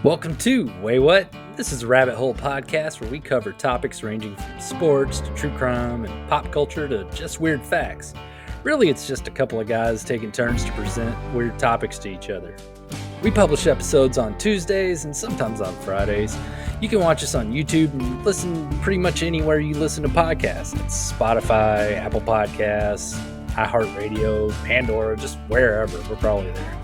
Welcome to Waywut. This is a rabbit hole podcast where we cover topics ranging from sports to true crime and pop culture to just weird facts. Really, it's just a couple of guys taking turns to present weird topics to each other. We publish episodes on Tuesdays and sometimes on Fridays. You can watch us on YouTube and listen pretty much anywhere you listen to podcasts. It's Spotify, Apple Podcasts, iHeartRadio, Pandora, just wherever. We're probably there.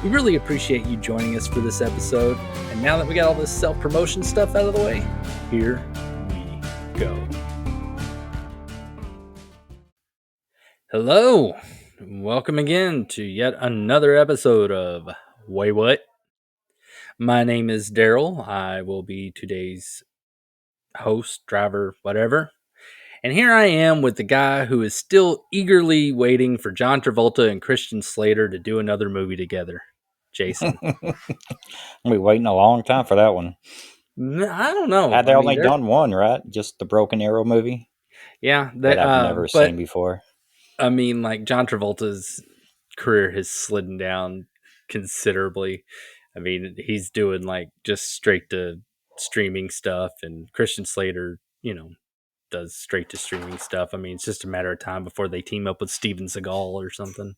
We really appreciate you joining us for this episode. And now that we got all this self-promotion stuff out of the way, here we go. Hello. Welcome again to yet another episode of Waywut. My name is Darrell. I will be today's host, driver, whatever. And here I am with the guy who is still eagerly waiting for John Travolta and Christian Slater to do another movie together. Jason. I'll be waiting a long time for that one. I don't know. Had they only done one, right? Just the Broken Arrow movie? Yeah. That I've never seen before. I mean, like, John Travolta's career has slidden down considerably. I mean, he's doing, like, just straight to streaming stuff, and Christian Slater, does straight to streaming stuff. I mean, it's just a matter of time before they team up with Steven Seagal or something.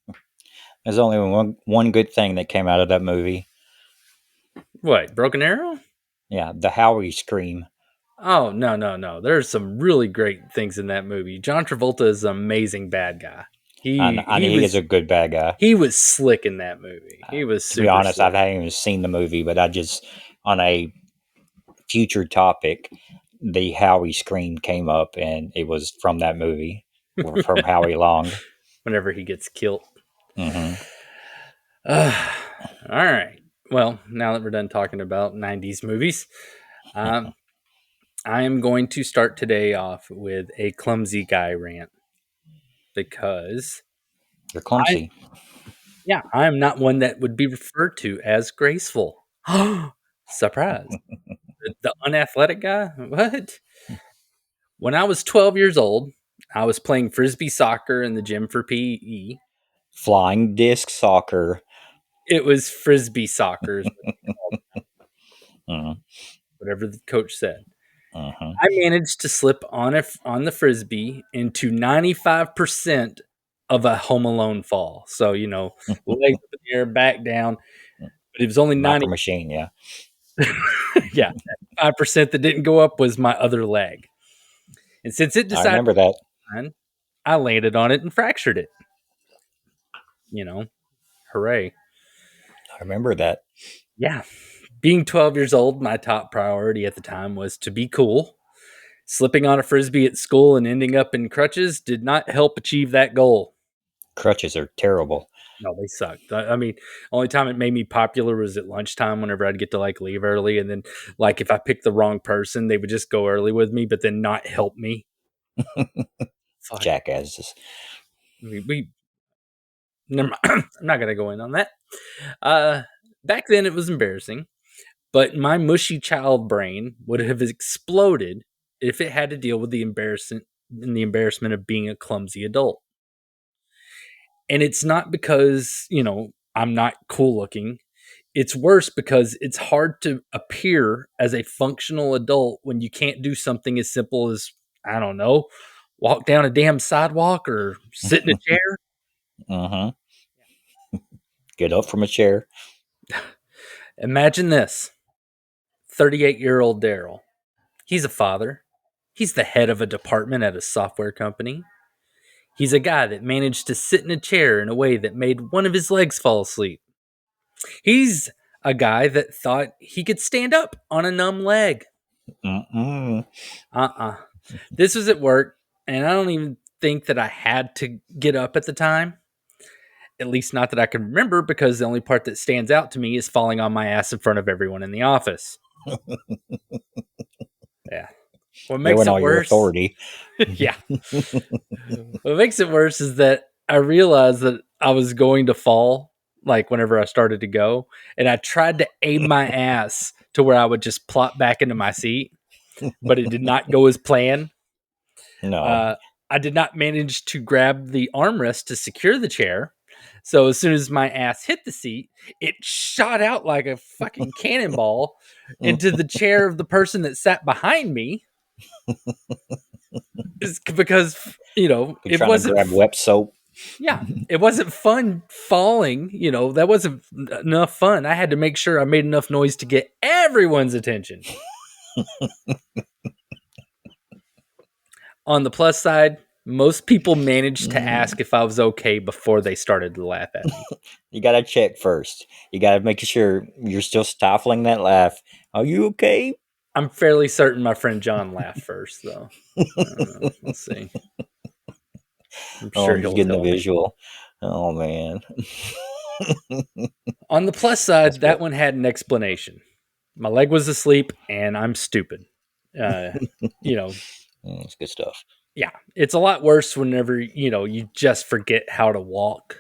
There's only one good thing that came out of that movie. What, Broken Arrow? Yeah, the Howie scream. Oh, no. There's some really great things in that movie. John Travolta is an amazing bad guy. He is a good bad guy. He was slick in that movie. He was super To be honest, slick. I haven't even seen the movie, but I just, on a future topic, the Howie scream came up, and it was from that movie, or from Howie Long. Whenever he gets killed. Mm-hmm. All right. Well, now that we're done talking about 90s movies, I am going to start today off with a clumsy guy rant. Because you're clumsy. I am not one that would be referred to as graceful. Surprise. The unathletic guy? What? When I was 12 years old, I was playing frisbee soccer in the gym for PE. Flying disc soccer. It was frisbee soccer. Mm-hmm. Whatever the coach said. Mm-hmm. I managed to slip on the frisbee into 95% of a Home Alone fall. So, legs up in the air, back down. But it was only 90. Machine, yeah. Yeah. 5% that didn't go up was my other leg. And since it decided, I remember that. I landed on it and fractured it. Hooray. I remember that. Yeah. Being 12 years old, my top priority at the time was to be cool. Slipping on a frisbee at school and ending up in crutches did not help achieve that goal. Crutches are terrible. No, they sucked. I mean, only time it made me popular was at lunchtime whenever I'd get to leave early. And then if I picked the wrong person, they would just go early with me, but then not help me. Jackasses. Never mind. I'm not going to go in on that. Back then it was embarrassing, but my mushy child brain would have exploded if it had to deal with the embarrassment of being a clumsy adult. And it's not because, I'm not cool looking. It's worse because it's hard to appear as a functional adult when you can't do something as simple as, I don't know, walk down a damn sidewalk or sit in a chair. Mm-hmm. Get up from a chair. Imagine this. 38-year-old Darrell. He's a father. He's the head of a department at a software company. He's a guy that managed to sit in a chair in a way that made one of his legs fall asleep. He's a guy that thought he could stand up on a numb leg. This was at work, and I don't even think that I had to get up at the time. At least not that I can remember, because the only part that stands out to me is falling on my ass in front of everyone in the office. Yeah. What makes it worse? Your authority. Yeah. What makes it worse is that I realized that I was going to fall, whenever I started to go, and I tried to aim my ass to where I would just plop back into my seat, but it did not go as planned. No. I did not manage to grab the armrest to secure the chair, So as soon as my ass hit the seat, it shot out like a fucking cannonball into the chair of the person that sat behind me. Is because You're it trying to wasn't. grab wet soap. Yeah, it wasn't fun falling. That wasn't enough fun. I had to make sure I made enough noise to get everyone's attention. On the plus side, most people managed to ask if I was okay before they started to laugh at me. You got to check first. You got to make sure you're still stifling that laugh. Are you okay? I'm fairly certain my friend John laughed first, though. I don't know. We'll see. I'm Oh, sure I'm just he'll getting the tell me. visual. Oh, man. On the plus That's side, that good. one had an explanation. My leg was asleep, and I'm stupid. Uh, you know, That's good stuff. yeah, it's a lot worse whenever you just forget how to walk.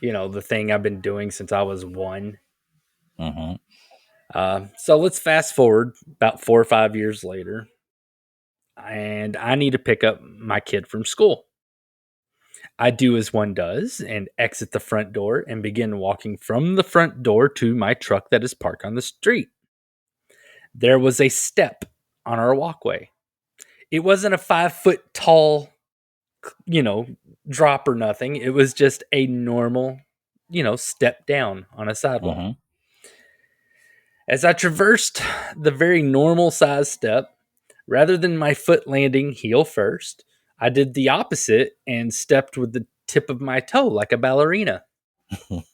The thing I've been doing since I was 1. Mm-hmm. So let's fast forward about 4 or 5 years later, and I need to pick up my kid from school. I do as one does and exit the front door and begin walking from the front door to my truck that is parked on the street. There was a step on our walkway. It wasn't a 5 foot tall, you know, drop or nothing. It was just a normal, step down on a sidewalk. Mm-hmm. As I traversed the very normal size step, rather than my foot landing heel first, I did the opposite and stepped with the tip of my toe like a ballerina. Which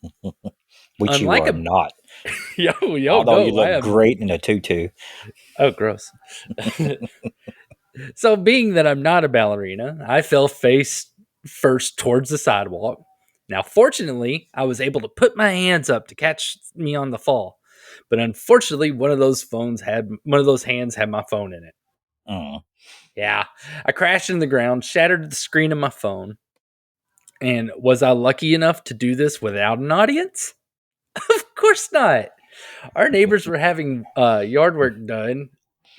you Unlike are a not. yo Although you no, I look am. great in a tutu. Oh, gross. So, being that I'm not a ballerina, I fell face first towards the sidewalk. Now, fortunately, I was able to put my hands up to catch me on the fall, but unfortunately, one of those hands had my phone in it. Mm. Yeah, I crashed in the ground, shattered the screen of my phone. And was I lucky enough to do this without an audience? Of course not. Our neighbors were having yard work done.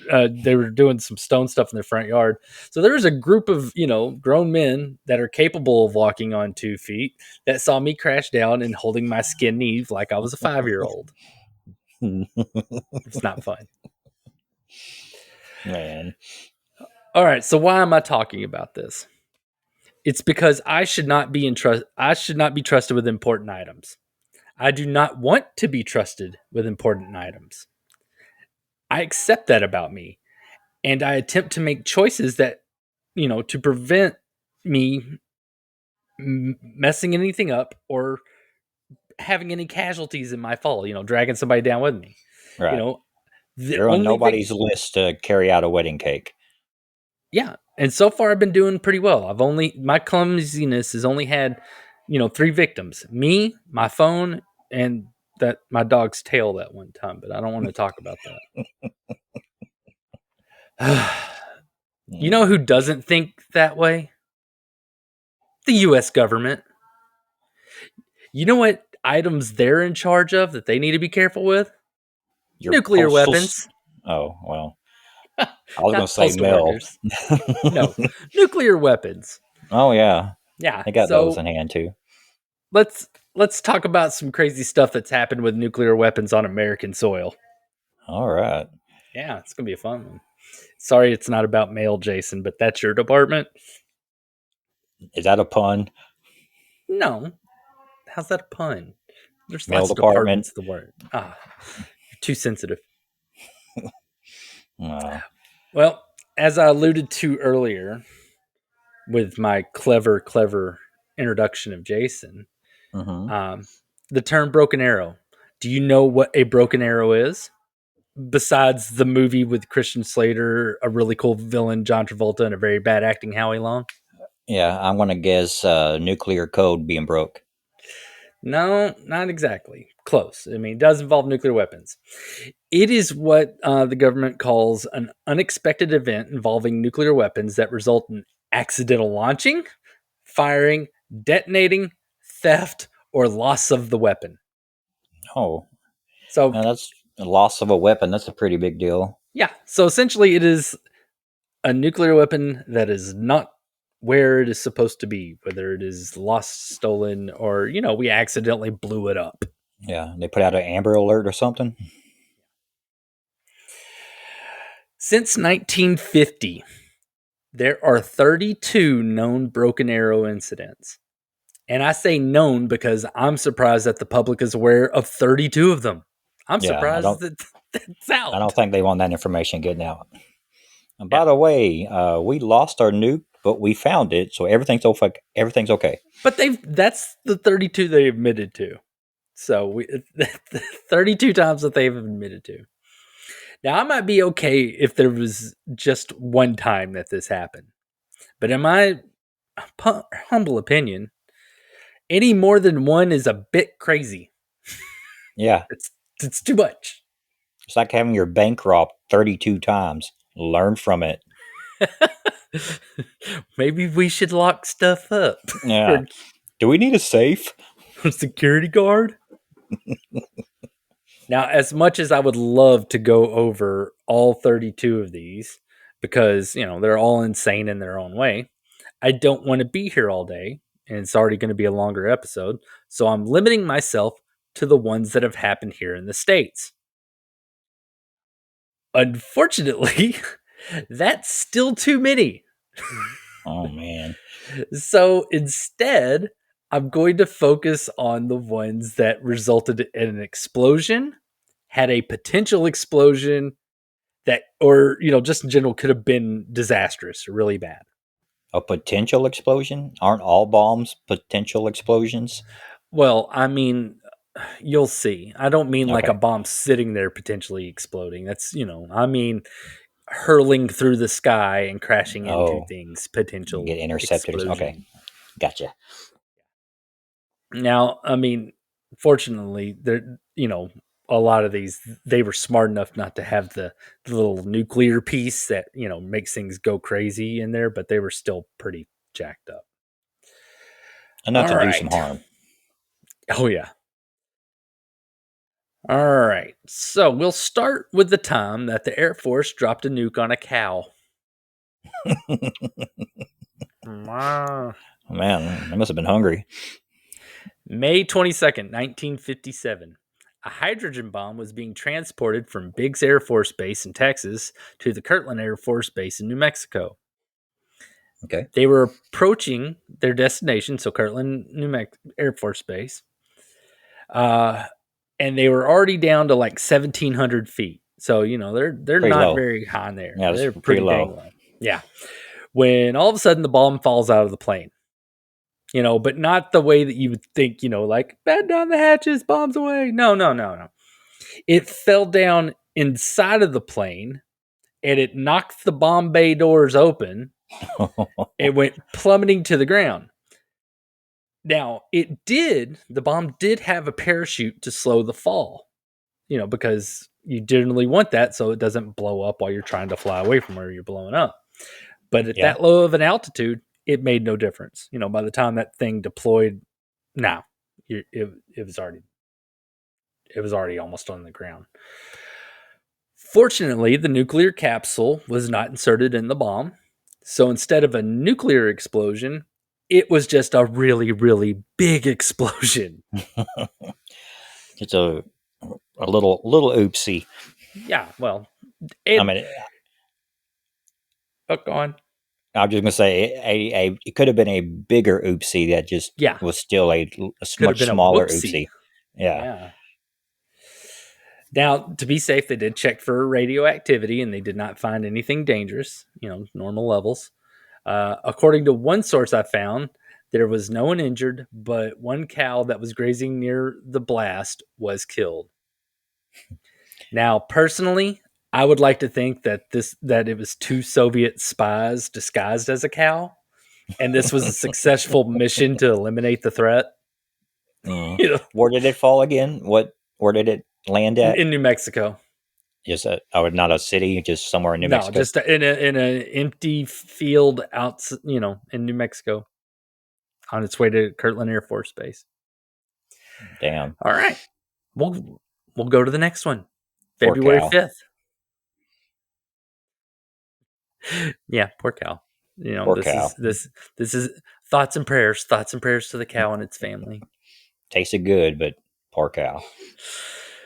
They were doing some stone stuff in their front yard. So there was a group of, grown men that are capable of walking on 2 feet that saw me crash down and holding my skin knee like I was a 5-year-old. It's not fun. Man. All right. So why am I talking about this? It's because I should not be trusted with important items. I do not want to be trusted with important items. I accept that about me, and I attempt to make choices that, to prevent me messing anything up or having any casualties in my fall, dragging somebody down with me. You Right. know, the You're on only thing, nobody's list to carry out a wedding cake. yeah. And so far, I've been doing pretty well. My clumsiness has only had, 3 victims: me, my phone, and that my dog's tail that one time. But I don't want to talk about that. You know who doesn't think that way? The US government. You know what items they're in charge of that they need to be careful with? Your Nuclear postal. weapons. Oh, well. I was going to Not say postal mail. workers. No, nuclear weapons. Oh, yeah. Yeah. They got those So in hand, too. let's talk about some crazy stuff that's happened with nuclear weapons on American soil. All right. Yeah, it's gonna be a fun one. Sorry, it's not about mail, Jason, but that's your department. Is that a pun? No, how's that a pun? There's Mail lots of department? departments. The word. You're too sensitive. No. Well, as I alluded to earlier with my clever introduction of Jason, Mm-hmm. um, the term broken arrow. Do you know what a broken arrow is? Besides the movie with Christian Slater, a really cool villain, John Travolta, and a very bad acting Howie Long? Yeah, I'm going to guess nuclear code being broke. No, not exactly. Close. I mean, it does involve nuclear weapons. It is what the government calls an unexpected event involving nuclear weapons that result in accidental launching, firing, detonating, theft, or loss of the weapon. Oh, So, now that's a loss of a weapon. That's a pretty big deal. yeah. So essentially, it is a nuclear weapon that is not where it is supposed to be, whether it is lost, stolen, or, we accidentally blew it up. Yeah, they put out an Amber Alert or something. Since 1950, there are 32 known broken arrow incidents. And I say known because I'm surprised that the public is aware of 32 of them. I'm Yeah, surprised that that's I out. don't think they want that information getting out. And by Yeah. the way, we lost our nuke, but we found it, so everything's okay. Everything's okay. But that's the 32 they admitted to. So 32 times that they've admitted to. Now, I might be okay if there was just one time that this happened. But in my humble opinion, any more than one is a bit crazy. Yeah, It's too much. it's like having your bank robbed 32 times. Learn from it. Maybe we should lock stuff up. Yeah. Do we need a safe? A security guard? Now, as much as I would love to go over all 32 of these, because, they're all insane in their own way, I don't want to be here all day, and it's already going to be a longer episode, so I'm limiting myself to the ones that have happened here in the States. Unfortunately, that's still too many. Oh, man. So instead, I'm going to focus on the ones that resulted in an explosion, had a potential explosion that, or, just in general could have been disastrous, really bad. A potential explosion? Aren't all bombs potential explosions? Well, I mean, you'll see. I don't mean like a Okay. bomb sitting there potentially exploding. That's, I mean hurling through the sky and crashing into Oh, things, get potential intercepted. Okay. explosion. Gotcha. Now, I mean, fortunately, there, a lot of these, they were smart enough not to have the little nuclear piece that, makes things go crazy in there, but they were still pretty jacked up. Enough All to do some right. harm. Oh, yeah. All right. So we'll start with the time that the Air Force dropped a nuke on a cow. Wow. Man, I must have been hungry. May 22nd, 1957. A hydrogen bomb was being transported from Biggs Air Force Base in Texas to the Kirtland Air Force Base in New Mexico. Okay. They were approaching their destination, so Kirtland, Air Force Base, and they were already down to like 1,700 feet. So they're Pretty not low. very high in there. Yeah, it's They're pretty pretty dang low. low. Yeah. When all of a sudden the bomb falls out of the plane. But not the way that you would think, like bed down the hatches, bombs away. No. It fell down inside of the plane and it knocked the bomb bay doors open. It went plummeting to the ground. Now, the bomb did have a parachute to slow the fall, because you generally want that so it doesn't blow up while you're trying to fly away from where you're blowing up. But at Yeah. that low of an altitude, it made no difference. By the time that thing deployed, it was already almost on the ground. Fortunately, the nuclear capsule was not inserted in the bomb. So instead of a nuclear explosion, it was just a really, really big explosion. It's a little oopsie. Yeah, well, I mean, go on. I was just gonna say it could have been a bigger oopsie that just Yeah, was still a could have much been a smaller whoopsie. oopsie. Yeah. Yeah. Now, to be safe, they did check for radioactivity and they did not find anything dangerous, normal levels. According to one source I found, there was no one injured, but one cow that was grazing near the blast was killed. Now, personally, I would like to think that it was two Soviet spies disguised as a cow, and this was a successful mission to eliminate the threat. Mm. Where did it fall again? Where did it land at? In New Mexico. Just not a city, just somewhere in New Mexico. No, just in an empty field out, in New Mexico, on its way to Kirtland Air Force Base. Damn. All right, we'll go to the next one. Poor February cow. 5th. Yeah, poor cow. You know, Poor cow. this is thoughts and prayers to the cow and its family. Tasted good, but poor cow.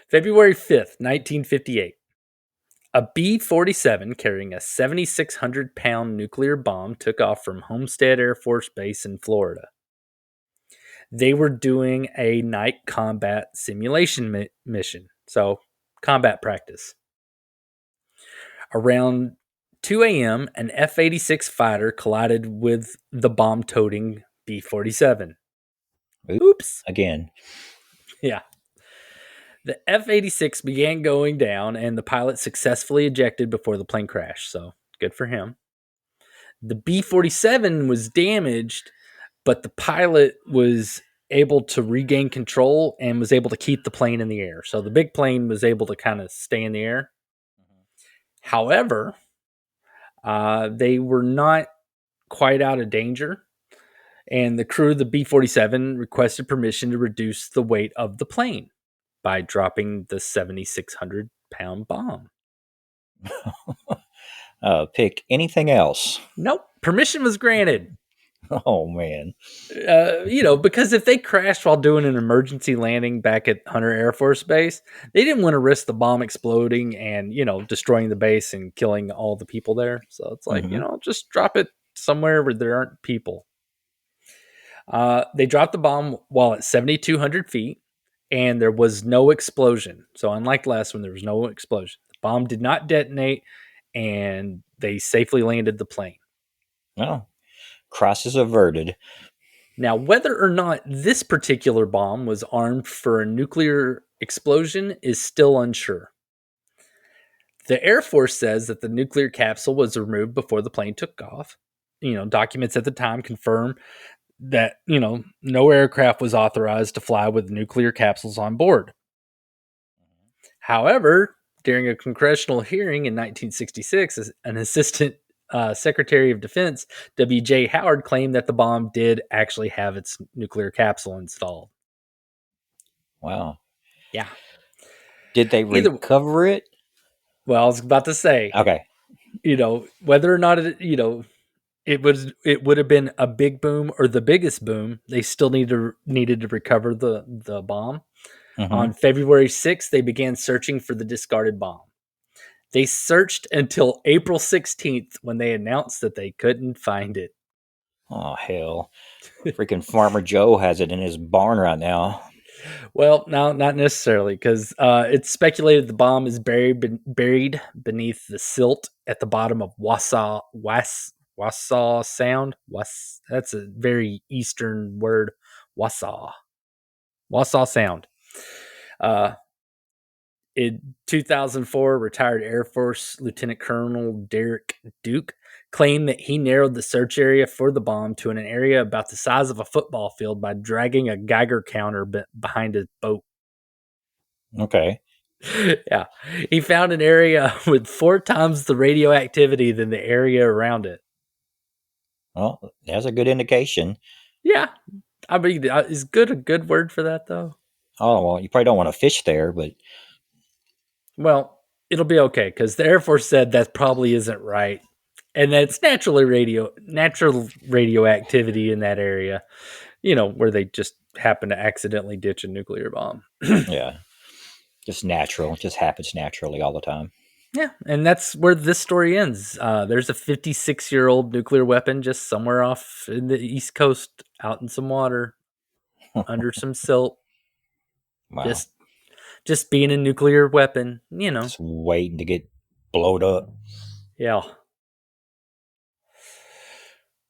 February 5th, 1958. A B 47 carrying a 7,600-pound nuclear bomb took off from Homestead Air Force Base in Florida. They were doing a night combat simulation mission, so combat practice. Around 2 a.m., an F 86 fighter collided with the bomb toting B 47. Oops. Again. Yeah. The F 86 began going down, and the pilot successfully ejected before the plane crashed, so good for him. The B 47 was damaged, but the pilot was able to regain control and was able to keep the plane in the air. So the big plane was able to kind of stay in the air. However, they were not quite out of danger, and the crew of the B 47 requested permission to reduce the weight of the plane by dropping the 7,600-pound bomb. Pick anything else. Nope, permission was granted. Oh, man. Because if they crashed while doing an emergency landing back at Hunter Air Force Base, they didn't want to risk the bomb exploding and, destroying the base and killing all the people there. So it's like, just drop it somewhere where there aren't people. They dropped the bomb while at 7,200 feet, and there was no explosion. So unlike last one, there was no explosion. The bomb did not detonate, and they safely landed the plane. Well, crisis averted. Now, whether or not this particular bomb was armed for a nuclear explosion is still unsure. The Air Force says that the nuclear capsule was removed before the plane took off. Documents at the time confirm that, no aircraft was authorized to fly with nuclear capsules on board. However, during a congressional hearing in 1966, an assistant Secretary of Defense, W.J. Howard, claimed that the bomb did actually have its nuclear capsule installed. Wow. Yeah. Did they recover it? Well, I was about to say, okay. Whether or not it would have been a big boom or the biggest boom, they still needed to recover the bomb. Mm-hmm. On February 6th, they began searching for the discarded bomb. They searched until April 16th when they announced that they couldn't find it. Oh, hell. Freaking Farmer Joe has it in his barn right now. Well, no, not necessarily, because it's speculated the bomb is buried beneath the silt at the bottom of Wassaw Sound. That's a very Eastern word. Wassaw Sound. In 2004, retired Air Force Lieutenant Colonel Derek Duke claimed that he narrowed the search area for the bomb to an area about the size of a football field by dragging a Geiger counter behind his boat. Okay. Yeah. He found an area with 4 times the radioactivity than the area around it. Well, that's a good indication. Yeah. I mean, is good a good word for that, though? Oh, well, you probably don't want to fish there, but... Well, it'll be okay, because the Air Force said that probably isn't right. And that's natural radioactivity in that area, where they just happen to accidentally ditch a nuclear bomb. Yeah. Just natural. It just happens naturally all the time. Yeah, and that's where this story ends. There's a 56-year-old nuclear weapon just somewhere off in the East Coast, out in some water, under some silt. Wow. Just being a nuclear weapon, Just waiting to get blowed up. Yeah.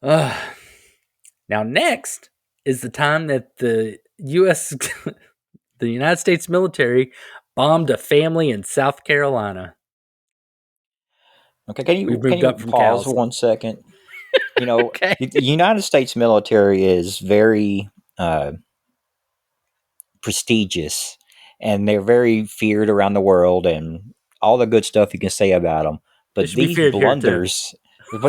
Now, next is the time that the the United States military bombed a family in South Carolina. Okay, can you pause for 1 second? Okay. The United States military is very prestigious, and they're very feared around the world, and all the good stuff you can say about them. But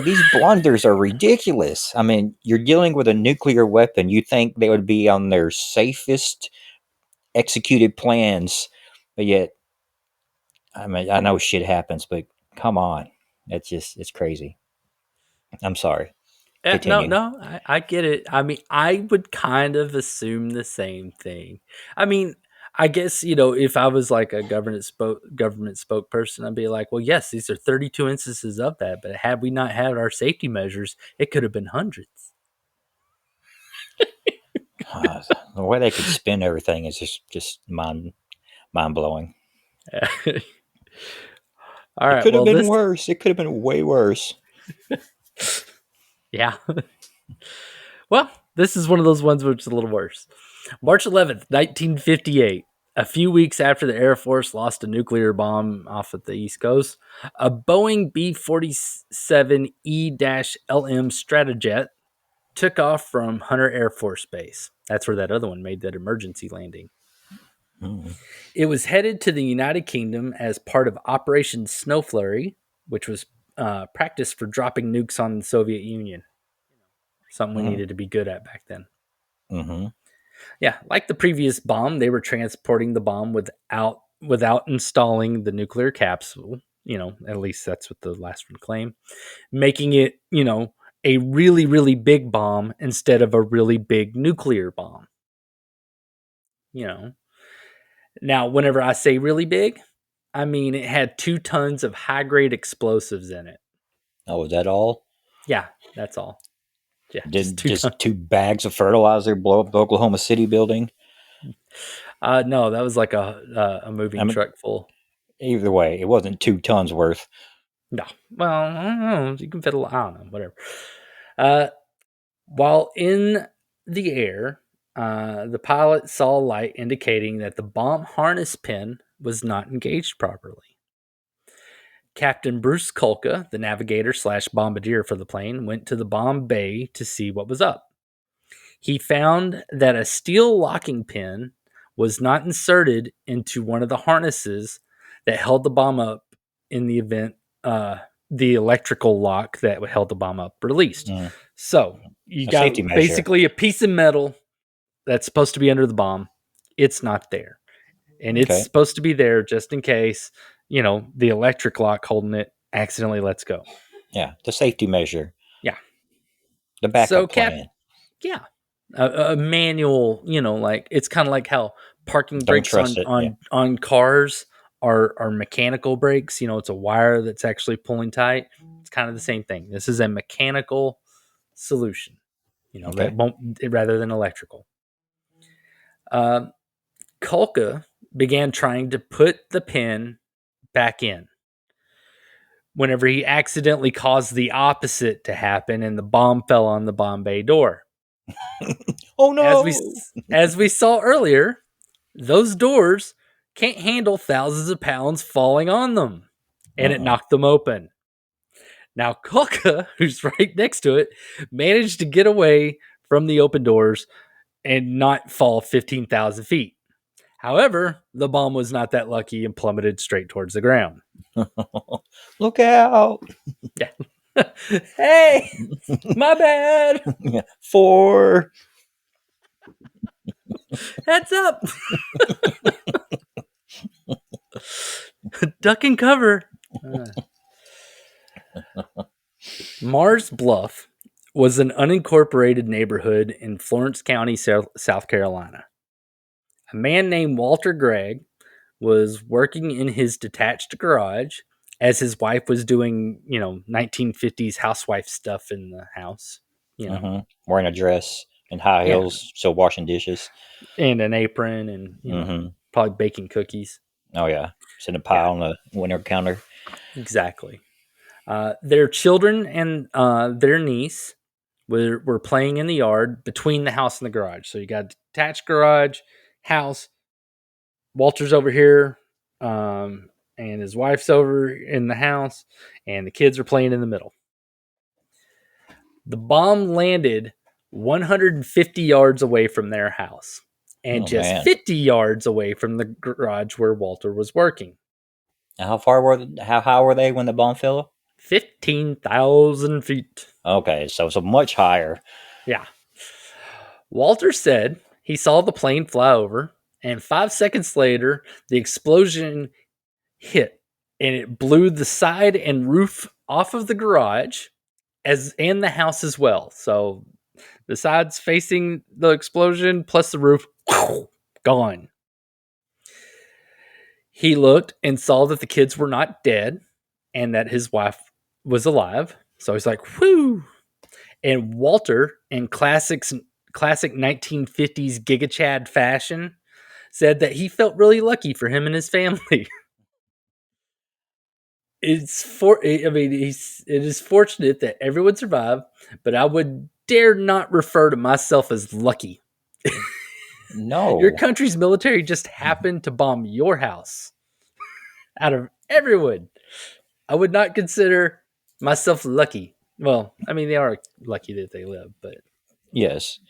these blunders are ridiculous. I mean, you're dealing with a nuclear weapon. You think they would be on their safest executed plans, but yet, I mean, I know shit happens, but come on. It's crazy. I'm sorry. Continue. I get it. I mean, I would kind of assume the same thing. I mean, I guess, if I was like a government spokesperson, I'd be like, well, yes, these are 32 instances of that, but had we not had our safety measures, it could have been hundreds. The way they could spin everything is just mind blowing. All It right. could have Well, been this, worse. It could have been way worse. yeah. Well, this is one of those ones which is a little worse. March 11th, 1958. A few weeks after the Air Force lost a nuclear bomb off at the East Coast, a Boeing B 47E LM Stratojet took off from Hunter Air Force Base. That's where that other one made that emergency landing. Mm. It was headed to the United Kingdom as part of Operation Snow Flurry, which was practice for dropping nukes on the Soviet Union. Something we Mm. needed to be good at back then. Mm-hmm. Yeah, like the previous bomb, they were transporting the bomb without installing the nuclear capsule. At least that's what the last one claimed, making it a really really big bomb instead of a really big nuclear bomb. You know, Now whenever I say really big, I mean it had 2 tons of high grade explosives in it. Oh, was that all? Yeah, that's all. Yeah, just Did two just tons. 2 bags of fertilizer blow up the Oklahoma City building? No, that was like a I moving mean, truck full. either way, it wasn't 2 tons worth. No, well, I don't know. You can fit a lot. I don't know. Whatever. Uh, While in the air, the pilot saw a light indicating that the bomb harness pin was not engaged properly. Captain Bruce Kulka, the navigator slash bombardier for the plane, went to the bomb bay to see what was up. He found that a steel locking pin was not inserted into one of the harnesses that held the bomb up in the event the electrical lock that held the bomb up released. Mm. So you A safety got measure. basically a piece of metal that's supposed to be under the bomb. It's not there. And it's Okay. supposed to be there just in case, the electric lock holding it accidentally lets go. Yeah, the safety measure, Yeah. the So, backup plan. yeah, a manual, like it's kind of like how parking Don't brakes trust on it. Yeah. on cars are mechanical brakes. It's a wire that's actually pulling tight. It's kind of the same thing. This is a mechanical solution, that Okay. won't rather than electrical. Um, Kulka began trying to put the pin back in whenever he accidentally caused the opposite to happen and the bomb fell on the bomb bay door. Oh As we no. as we saw earlier, those doors can't handle thousands of pounds falling on them, and it Uh-uh. knocked them open. Now Kulka, who's right next to it, managed to get away from the open doors and not fall 15,000 feet. However, the bomb was not that lucky and plummeted straight towards the ground. Look out. Yeah. Hey, my bad. Yeah. 4. Heads up. Duck and cover. Mars Bluff was an unincorporated neighborhood in Florence County, South Carolina. A man named Walter Gregg was working in his detached garage as his wife was doing, 1950s housewife stuff in the house, Wearing a dress and high yeah, heels, still washing dishes. and an apron and, Mm-hmm. probably baking cookies. Oh yeah, sitting a Yeah, pile on the window counter. exactly. Their children and their niece were playing in the yard between the house and the garage. So you got a detached garage, house. Walter's over here, and his wife's over in the house, and the kids are playing in the middle. The bomb landed 150 yards away from their house and Oh just man, 50 yards away from the garage where Walter was working. how high were they when the bomb fell? 15,000 feet. Okay, so much higher. Yeah. Walter said he saw the plane fly over, and 5 seconds later, the explosion hit and it blew the side and roof off of the garage and the house as well. So the sides facing the explosion plus the roof, gone. He looked and saw that the kids were not dead and that his wife was alive. So he's like, whew. And Walter, in classic 1950s Giga Chad fashion, said that he felt really lucky for him and his family. It is fortunate that everyone survived, but I would dare not refer to myself as lucky. No. Your country's military just happened to bomb your house. Out of everyone, I would not consider myself lucky. Well, I mean, they are lucky that they live, but Yes.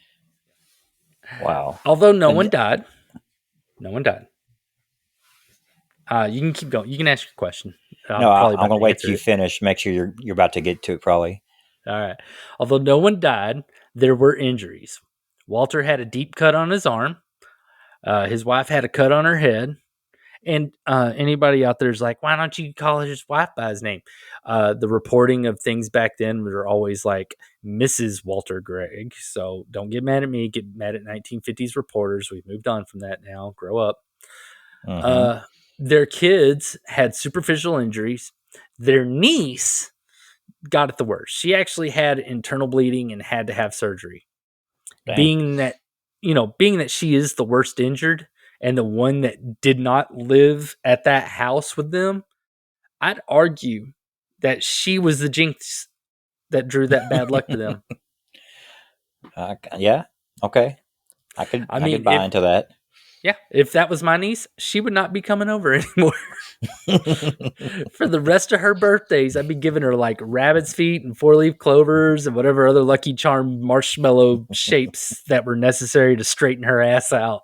Wow. although no one died. You can keep going. You can ask your question. I'm I'm about going to to wait till answer you it. finish. Make sure you're about to get to it, probably. All right. Although no one died, there were injuries. Walter had a deep cut on his arm. His wife had a cut on her head. And anybody out there is like, why don't you call his wife by his name? The reporting of things back then were always like Mrs. Walter Gregg. So don't get mad at me. Get mad at 1950s reporters. We've moved on from that now. Grow up. Mm-hmm. Their kids had superficial injuries. Their niece got it the worst. She actually had internal bleeding and had to have surgery. Dang. Being that she is the worst injured and the one that did not live at that house with them, I'd argue that she was the jinx that drew that bad luck to them. Yeah. Okay. I could buy into that. Yeah, if that was my niece, she would not be coming over anymore. For the rest of her birthdays, I'd be giving her like rabbit's feet and 4-leaf clovers and whatever other Lucky Charm marshmallow shapes that were necessary to straighten her ass out.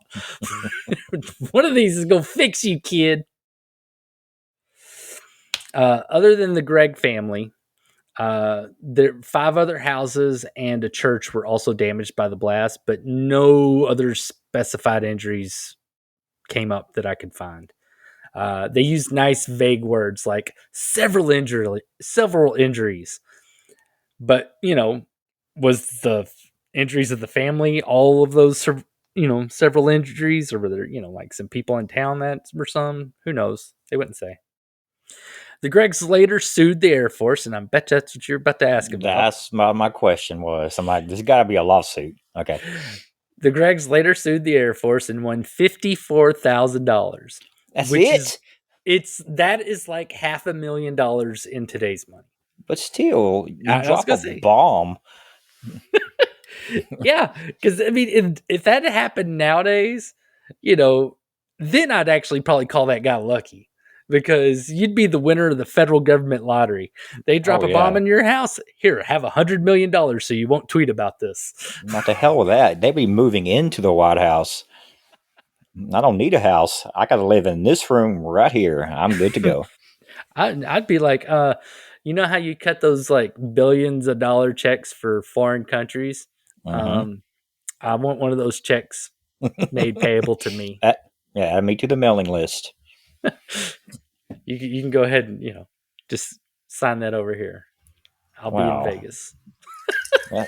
One of these is going to fix you, kid. Other than the Gregg family, there 5 other houses and a church were also damaged by the blast, but no other specified injuries came up that I could find. They used nice vague words like several injuries, but was the injuries of the family all of those several injuries, or were there like some people in town that were some? Who knows? They wouldn't say. The Greggs later sued the Air Force, and I bet that's what you're about to ask about. That's my question was. I'm like, there's got to be a lawsuit. Okay. The Greggs later sued the Air Force and won $54,000. That's which it. That is like $500,000 in today's money. But still, you drop a bomb. Yeah, because I mean, if that happened nowadays, then I'd actually probably call that guy lucky, because you'd be the winner of the federal government lottery. They drop a bomb in your house. Here, have $100 million so you won't tweet about this. Not the hell with that. They'd be moving into the White House. I don't need a house. I got to live in this room right here. I'm good to go. I'd be like, you know how you cut those like billions of dollar checks for foreign countries? Mm-hmm. I want one of those checks made payable to me. Add me to the mailing list. You can go ahead and just sign that over here. I'll be in Vegas. Man,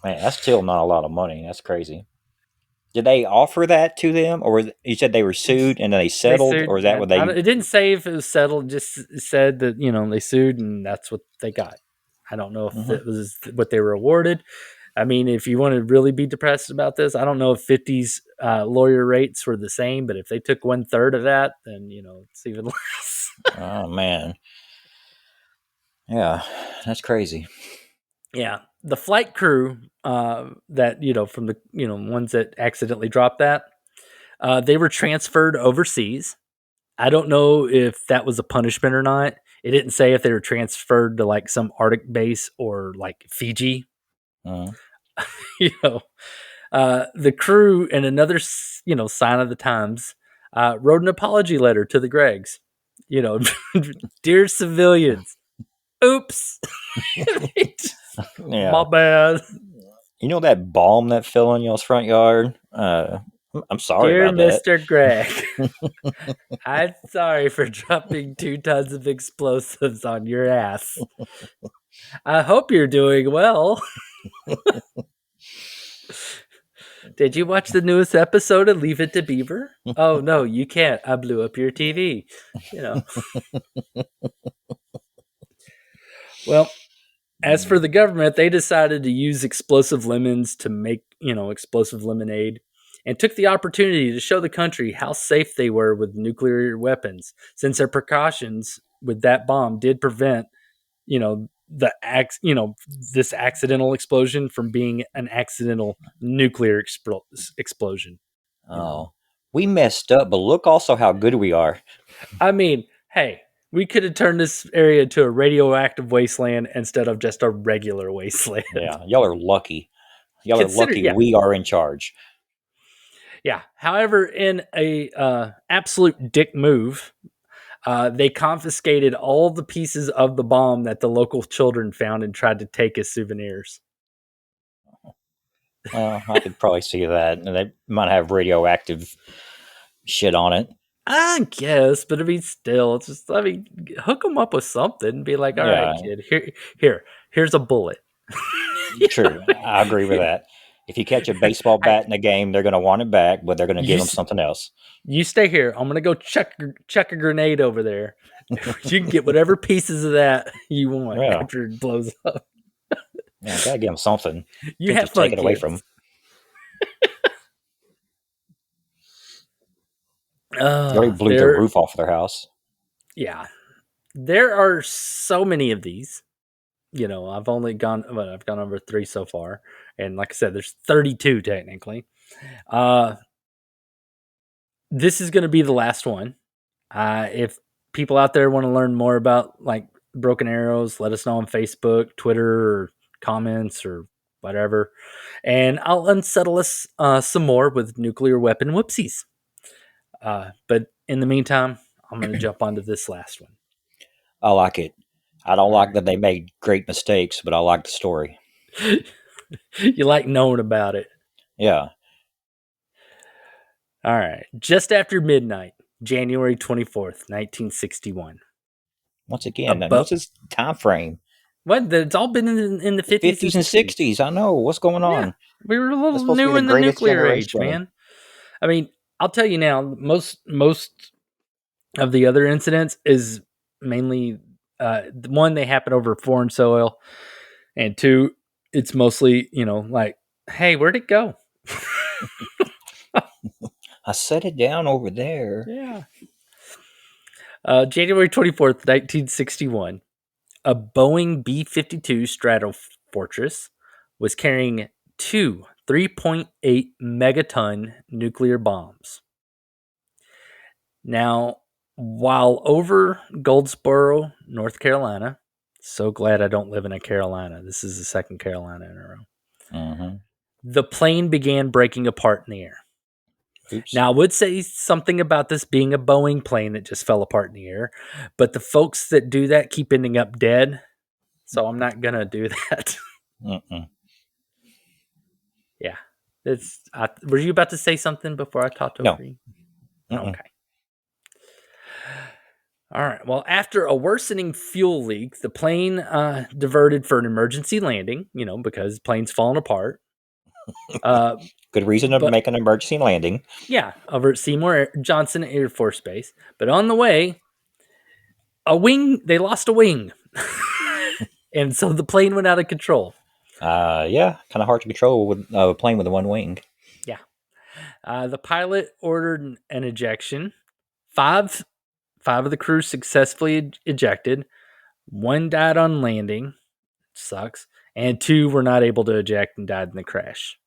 that's still not a lot of money. That's crazy. Did they offer that to them, or you said they were sued and then they settled, or is that what they? It didn't say if it was settled. It just said that they sued and that's what they got. I don't know if it was what they were awarded. I mean, if you want to really be depressed about this, I don't know if 50's lawyer rates were the same, but if they took 1/3 of that, then it's even less. Oh man, yeah, that's crazy. Yeah, the flight crew that from the ones that accidentally dropped that, they were transferred overseas. I don't know if that was a punishment or not. It didn't say if they were transferred to like some Arctic base or like Fiji. The crew, in another sign of the times, wrote an apology letter to the Greggs. Dear civilians, oops. Yeah. My bad. You know that bomb that fell in y'all's front yard? I'm sorry Dear about that. Mr. Greg, I'm sorry for dropping 2 tons of explosives on your ass. I hope you're doing well. Did you watch the newest episode of Leave It to Beaver? Oh, no, you can't. I blew up your TV. You know. Well, as for the government, they decided to use explosive lemons to make, explosive lemonade and took the opportunity to show the country how safe they were with nuclear weapons, since their precautions with that bomb did prevent, this accidental explosion from being an accidental nuclear explosion. Oh, we messed up, but look also how good we are. I mean, hey, we could have turned this area into a radioactive wasteland instead of just a regular wasteland. Yeah, y'all are lucky. Y'all are lucky Yeah. we are in charge. Yeah. However, in a absolute dick move, they confiscated all the pieces of the bomb that the local children found and tried to take as souvenirs. Well, I could probably see that. And they might have radioactive shit on it. I guess, but I mean, still, it's just, hook them up with something and be like, all right, Yeah, kid, here's a bullet. true. I agree with that. If you catch a baseball Hey, bat in a game, they're going to want it back, but they're going to give you them something else. you stay here. I'm gonna go check a grenade over there. You can get whatever pieces of that you want Yeah, after it blows up. yeah, gotta give them something. You Can't have just take fun, it away from them. kids. They already blew the roof off their house. Yeah, there are so many of these. I've only gone. Well, I've gone over 3 so far, and like I said, there's 32 technically. This is going to be the last one. If people out there want to learn more about like broken arrows, let us know on Facebook, Twitter, or comments or whatever, and I'll unsettle us some more with nuclear weapon whoopsies. But in the meantime, I'm going to jump onto this last one. I like it. I don't All like right. that they made great mistakes, but I like the story. You like knowing about it. Yeah. All right. Just after midnight, January 24th, 1961. Once A again, what's boat. his time frame? What? It's all been in the 50s and 50s and 60s. 60s. I know. What's going Yeah. on? We were a That's little supposed to be new the in the greatest nuclear age, generation. man. I mean, I'll tell you now, most of the other incidents is mainly one, they happen over foreign soil, and two, it's mostly, like, hey, where'd it go? I set it down over there. Yeah. January 24th, 1961, a Boeing B-52 Stratofortress was carrying 2 3.8 megaton nuclear bombs. Now, while over Goldsboro, North Carolina, so glad I don't live in a Carolina. This is the second Carolina in a row. Mm-hmm. The plane began breaking apart in the air. Oops. Now, I would say something about this being a Boeing plane that just fell apart in the air, but the folks that do that keep ending up dead, so I'm not going to do that. Mm-mm. Yeah. Were you about to say something before I talked No. over you? Mm-mm. Okay. All right. Well, after a worsening fuel leak, the plane diverted for an emergency landing, because plane's falling apart. Good reason to But make an emergency landing. yeah, over at Seymour Johnson Air Force Base. But on the way, they lost a wing. And so the plane went out of control. Yeah, kind of hard to control with a plane with one wing. Yeah. The pilot ordered an ejection. Five of the crew successfully ejected. 1 died on landing. Sucks. And 2 were not able to eject and died in the crash.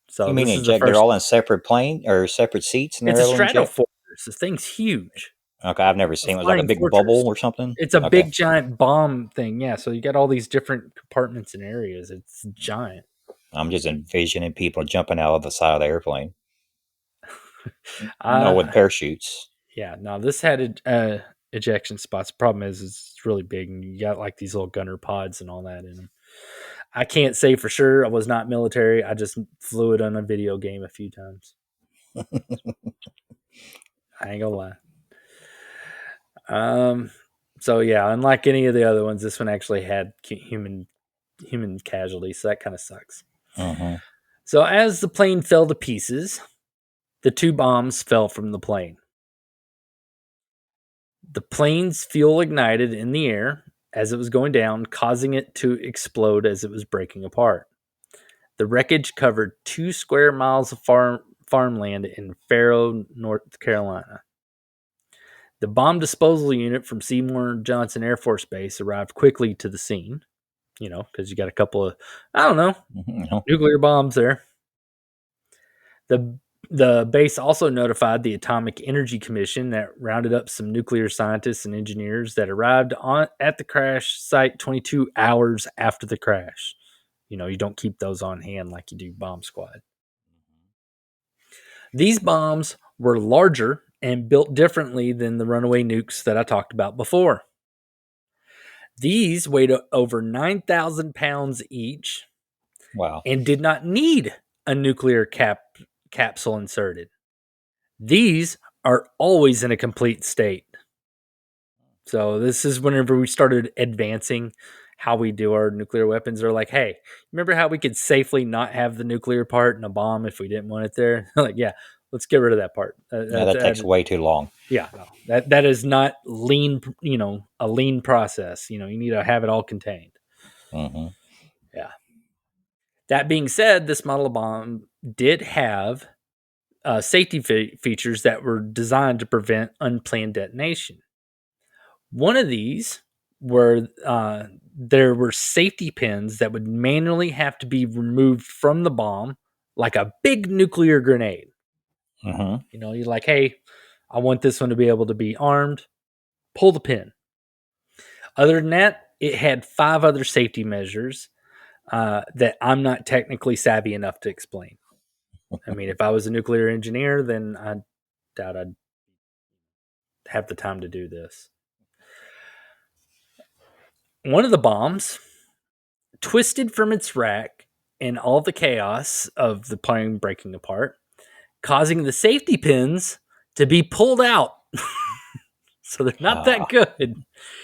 So You mean this is the eject? They're first. all in separate plane or separate seats, and It's they're a able to eject. Stratofortress. This thing's huge. Okay, I've never A seen it. It was like a flying big fortress. bubble or something. It's a Okay, big giant bomb thing. Yeah. So you got all these different compartments and areas. It's giant. I'm just envisioning people jumping out of the side of the airplane. No, Uh, with parachutes. yeah. No, this had ejection spots. The problem is it's really big, and you got like these little gunner pods and all that in them. I can't say for sure. I was not military. I just flew it on a video game a few times. I ain't gonna lie. So yeah, unlike any of the other ones, this one actually had human casualties, so that kind of sucks. Mm-hmm. So as the plane fell to pieces, the 2 bombs fell from the plane. The plane's fuel ignited in the air as it was going down, causing it to explode as it was breaking apart. The wreckage covered 2 square miles of farmland in Faro, North Carolina. The bomb disposal unit from Seymour Johnson Air Force Base arrived quickly to the scene, because you got a couple of, I don't know, Mm-hmm. nuclear bombs there. The base also notified the Atomic Energy Commission that rounded up some nuclear scientists and engineers that arrived at the crash site 22 hours after the crash. You don't keep those on hand like you do bomb squad. These bombs were larger and built differently than the runaway nukes that I talked about before. These weighed over 9,000 pounds each. Wow. And did not need a nuclear capsule inserted. These are always in a complete state. So this is whenever we started advancing how we do our nuclear weapons. They're like, hey, remember how we could safely not have the nuclear part in a bomb if we didn't want it there? Like, yeah, let's get rid of that part. Yeah, that takes way too long. Yeah, no, that is not lean, a lean process. You need to have it all contained. Mm-hmm. Yeah. That being said, this model of bomb did have safety features that were designed to prevent unplanned detonation. One of these were there were safety pins that would manually have to be removed from the bomb like a big nuclear grenade. Mm-hmm. You're like, hey, I want this one to be able to be armed. Pull the pin. Other than that, it had 5 other safety measures that I'm not technically savvy enough to explain. I mean, if I was a nuclear engineer, then I doubt I'd have the time to do this. One of the bombs twisted from its rack in all the chaos of the plane breaking apart, causing the safety pins to be pulled out. So they're not that good.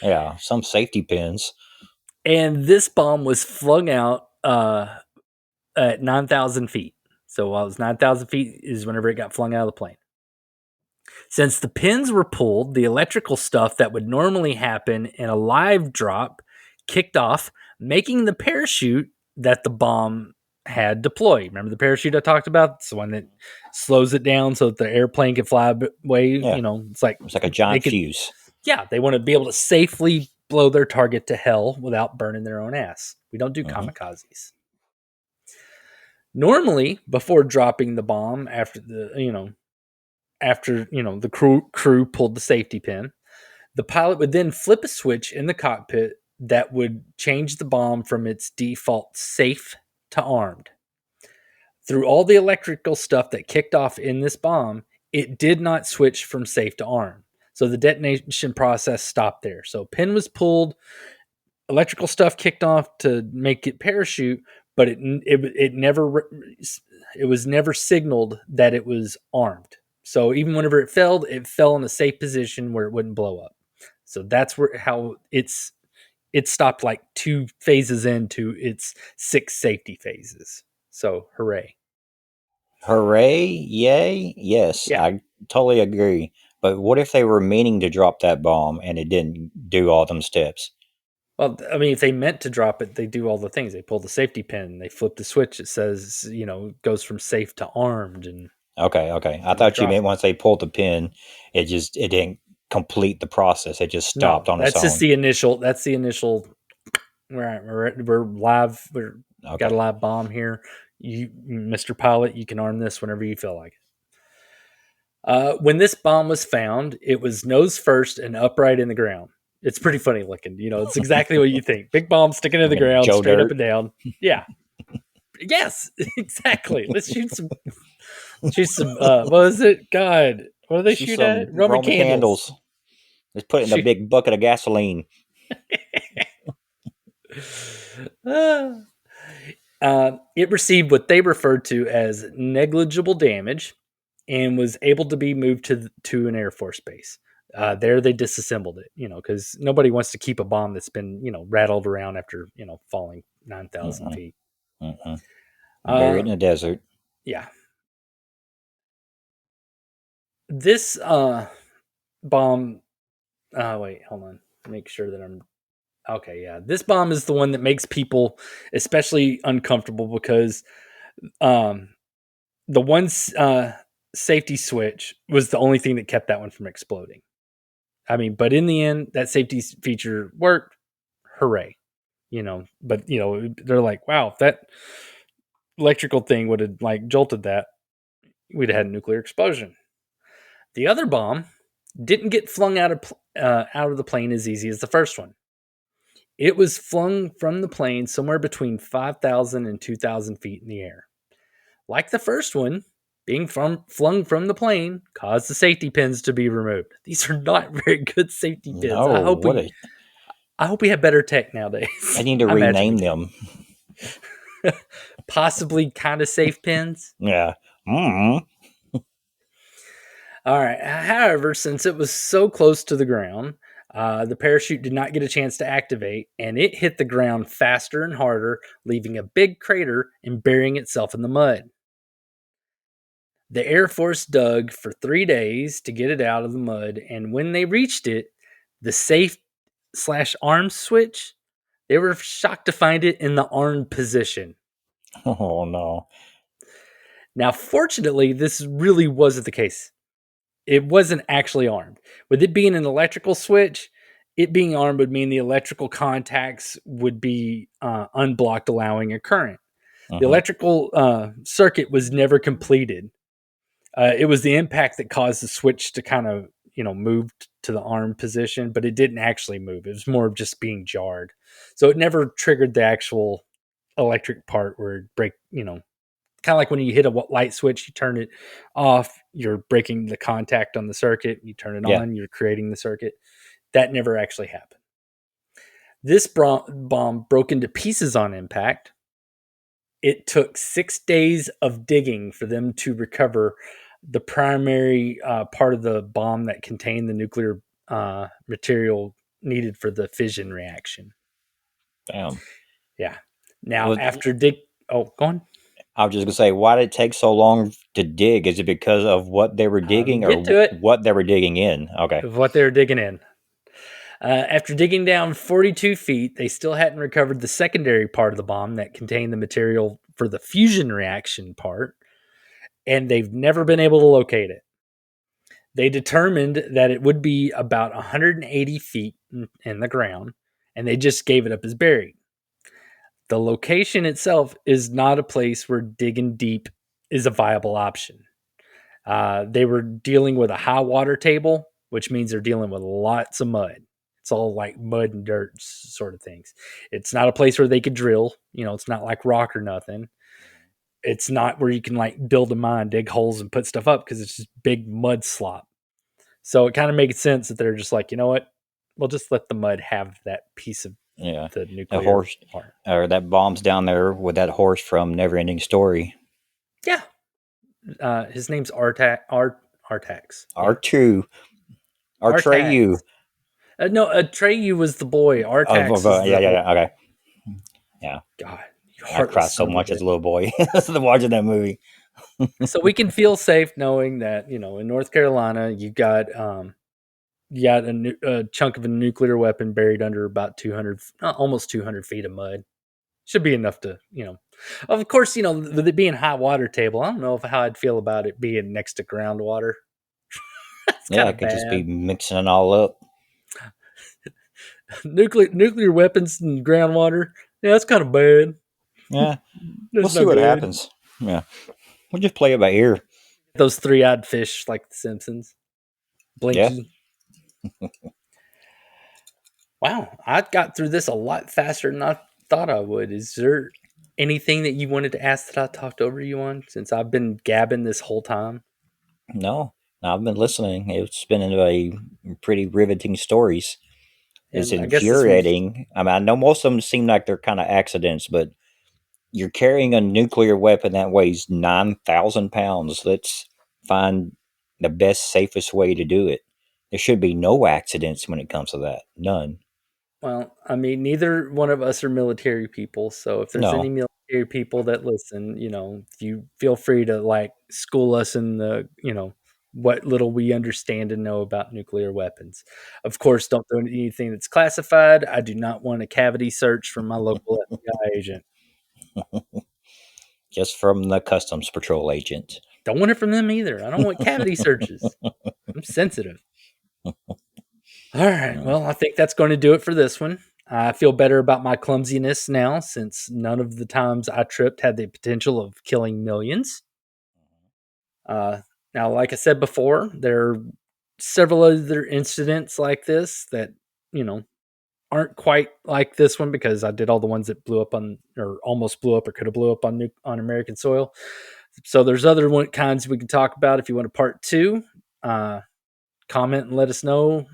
Yeah, some safety pins. And this bomb was flung out at 9,000 feet. So while it was 9,000 feet is whenever it got flung out of the plane. Since the pins were pulled, the electrical stuff that would normally happen in a live drop kicked off, making the parachute that the bomb had deployed. Remember the parachute I talked about? It's the one that slows it down so that the airplane can fly away. Yeah. It's like a giant fuse. Yeah, they want to be able to safely blow their target to hell without burning their own ass. We don't do kamikazes. Normally, before dropping the bomb, after the crew pulled the safety pin, the pilot would then flip a switch in the cockpit that would change the bomb from its default safe to armed. Through all the electrical stuff that kicked off in this bomb, it did not switch from safe to armed. So the detonation process stopped there. So pin was pulled, electrical stuff kicked off to make it parachute, but it was never signaled that it was armed. So even whenever it fell in a safe position where it wouldn't blow up. So that's how it stopped like 2 phases into its 6 safety phases. So hooray. Hooray, yay, yes, Yeah. I totally agree. But what if they were meaning to drop that bomb and it didn't do all them steps? Well, I mean, if they meant to drop it, they do all the things. They pull the safety pin, they flip the switch. It says, goes from safe to armed. And Okay. I thought you meant once they pulled the pin, it didn't complete the process. It just stopped on its own. That's just the initial. That's the initial. We're live. Got a live bomb here. You, Mr. Pilot, you can arm this whenever you feel like it. When this bomb was found, it was nose first and upright in the ground. It's pretty funny looking. It's exactly what you think. Big bomb sticking in the ground, Joe straight Dirt. up and down. Yeah. Yes, exactly. Let's shoot some. What was it? God, what do they shoot at? Roman candles. Let's put it in a big bucket of gasoline. It received what they referred to as negligible damage, and was able to be moved to an Air Force base. There they disassembled it, because nobody wants to keep a bomb that's been, rattled around after, falling 9,000 Mm-mm. feet. Mm-mm. Bury it Uh, in the desert. yeah. This bomb, wait, hold on. Make sure that I'm okay. Yeah. This bomb is the one that makes people especially uncomfortable because um, the one safety switch was the only thing that kept that one from exploding. I mean, but in the end, that safety feature worked. Hooray. But they're like, wow, if that electrical thing would have like jolted that, we'd have had a nuclear explosion. The other bomb didn't get flung out of the plane as easy as the first one. It was flung from the plane somewhere between 5,000 and 2,000 feet in the air. Like the first one, being flung from the plane caused the safety pins to be removed. These are not very good safety pins. No, I hope we have better tech nowadays. I need to I imagine rename we do. them. Possibly kind of safe pins. Yeah. Mm. All right. However, since it was so close to the ground, the parachute did not get a chance to activate, and it hit the ground faster and harder, leaving a big crater and burying itself in the mud. The Air Force dug for 3 days to get it out of the mud, and when they reached it, the safe/arm switch, they were shocked to find it in the armed position. Oh no. Now, fortunately, this really wasn't the case. It wasn't actually armed. With it being an electrical switch, it being armed would mean the electrical contacts would be unblocked, allowing a current. The Mm-hmm. electrical circuit was never completed. It was the impact that caused the switch to kind of, move to the arm position, but it didn't actually move. It was more of just being jarred. So it never triggered the actual electric part where it break, kind of like when you hit a light switch, you turn it off, you're breaking the contact on the circuit. You turn it Yeah. on, you're creating the circuit. That never actually happened. This bomb broke into pieces on impact. It took 6 days of digging for them to recover the primary part of the bomb that contained the nuclear material needed for the fission reaction. Damn. Yeah. Now, Well, after go on. I was just gonna say, why did it take so long to dig? Is it because of what they were digging, Get or to it. what they were digging in? Okay. Of what they were digging in. After digging down 42 feet, they still hadn't recovered the secondary part of the bomb that contained the material for the fusion reaction part, and they've never been able to locate it. They determined that it would be about 180 feet in the ground, and they just gave it up as buried. The location itself is not a place where digging deep is a viable option. They were dealing with a high water table, which means they're dealing with lots of mud. It's all like mud and dirt sort of things. It's not a place where they could drill. It's not like rock or nothing. It's not where you can like build a mine, dig holes, and put stuff up because it's just big mud slop. So it kind of makes sense that they're just like, you know what? We'll just let the mud have that piece of Yeah. the The nuclear horse, part. or that bomb's down there with that horse from Neverending Story. Yeah. His name's Artax. Yeah. R2. Artax. Artreyu. No, Atreyu was the boy. Artax is the Yeah. Okay. Yeah. God, you I heartless cried so son of a much as bitch. a little boy watching that movie. So we can feel safe knowing that in North Carolina you got a chunk of a nuclear weapon buried under about 200, almost 200 feet of mud. Should be enough to Of course, with it being high water table, I don't know how I'd feel about it being next to groundwater. That's Yeah, kind it of could just be bad. mixing it all up. Nuclear weapons and groundwater. Yeah, that's kind of bad. Yeah, we'll That's see not what good. happens. Yeah, we'll just play it by ear. Those three-eyed fish like the Simpsons. Yeah. Blinky. Wow, I got through this a lot faster than I thought I would. Is there anything that you wanted to ask that I talked over you on since I've been gabbing this whole time? No, I've been listening. It's been a pretty riveting stories. It's And I guess this was infuriating. I mean, I know most of them seem like they're kind of accidents, but you're carrying a nuclear weapon that weighs 9,000 pounds. That's find the best, safest way to do it. There should be no accidents when it comes to that. None. Well, I mean, neither one of us are military people, so if there's any No. military people that listen, you feel free to like school us in the, what little we understand and know about nuclear weapons. Of course, don't do anything that's classified. I do not want a cavity search from my local FBI agent. Just from the Customs Patrol agent. Don't want it from them either. I don't want cavity searches. I'm sensitive. All right. Well, I think that's going to do it for this one. I feel better about my clumsiness now since none of the times I tripped had the potential of killing millions. Now, like I said before, there are several other incidents like this that, aren't quite like this one because I did all the ones that blew up on or almost blew up or could have blew up on American soil. So there's other kinds we can talk about if you want a part 2. Comment and let us know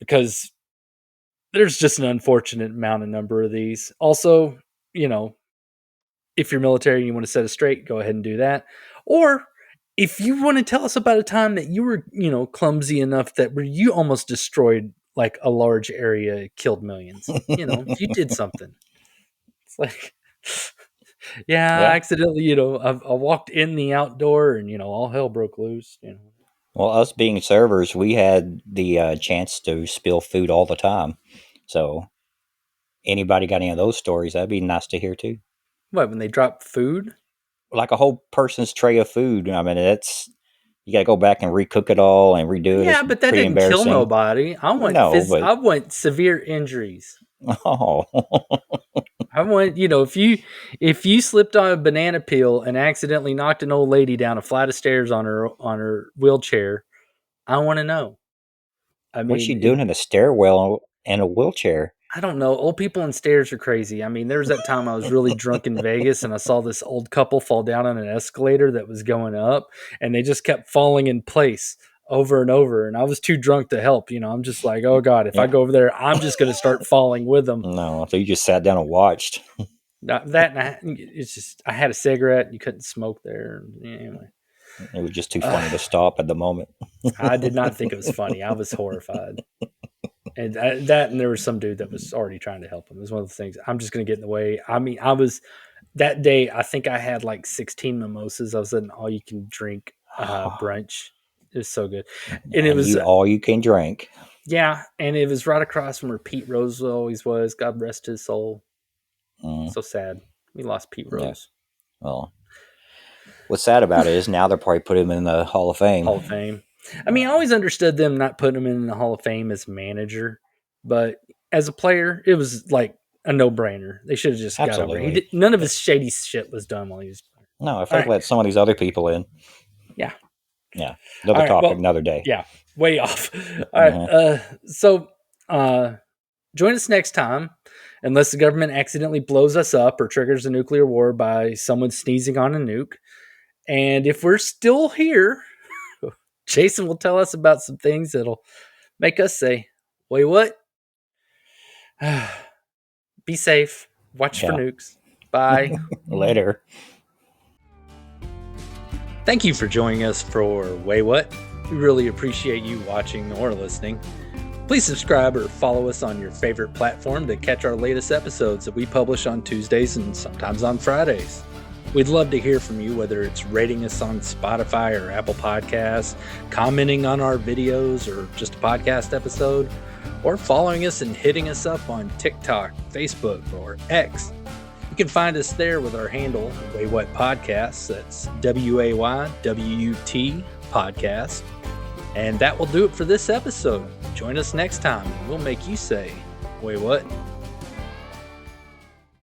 because there's just an unfortunate amount of number of these. Also, if you're military and you want to set us straight, go ahead and do that. Or if you want to tell us about a time that you were, clumsy enough that where you almost destroyed like a large area, killed millions, if you did something, it's like, yeah, I accidentally, I walked in the outdoor and, all hell broke loose, Well, us being servers, we had the chance to spill food all the time. So anybody got any of those stories, that'd be nice to hear too. What, when they drop food? Like a whole person's tray of food. I mean, you got to go back and recook it all and redo it. Yeah, but that didn't kill nobody. I want severe injuries. Oh. I want, if you slipped on a banana peel and accidentally knocked an old lady down a flight of stairs on her wheelchair, I want to know. I mean, what's she doing in a stairwell in a wheelchair? I don't know. Old people on stairs are crazy. I mean, there was that time I was really drunk in Vegas and I saw this old couple fall down on an escalator that was going up and they just kept falling in place over and over. And I was too drunk to help. I'm just like, oh God, if I go over there, I'm just going to start falling with them. No, so you just sat down and watched. It's just, I had a cigarette. You couldn't smoke there. Anyway. It was just too funny to stop at the moment. I did not think it was funny. I was horrified. And and there was some dude that was already trying to help him. It was one of the things. I'm just going to get in the way. I mean, that day, I think I had like 16 mimosas. I was at an all you can drink brunch. It was so good. And it was all you can drink. Yeah. And it was right across from where Pete Rose always was. God rest his soul. So sad. We lost Pete Rose. Yeah. Well, what's sad about it is now they're probably putting him in the Hall of Fame. Hall of Fame. I mean, I always understood them not putting him in the Hall of Fame as manager, but as a player, it was like a no-brainer. They should have just got over it. None of his shady shit was done while he was playing. No, if they let some of these other people in. Yeah. Yeah. Another topic, another day. Yeah. Way off. All right. So join us next time, unless the government accidentally blows us up or triggers a nuclear war by someone sneezing on a nuke. And if we're still here, Jason will tell us about some things that'll make us say, wait, what? Be safe. Watch for nukes. Bye. Later. Thank you for joining us for Waywut. We really appreciate you watching or listening. Please subscribe or follow us on your favorite platform to catch our latest episodes that we publish on Tuesdays and sometimes on Fridays. We'd love to hear from you, whether it's rating us on Spotify or Apple Podcasts, commenting on our videos or just a podcast episode, or following us and hitting us up on TikTok, Facebook, or X. You can find us there with our handle, Waywut Podcasts. That's WAYWUT Podcast. And that will do it for this episode. Join us next time, and we'll make you say, Waywut.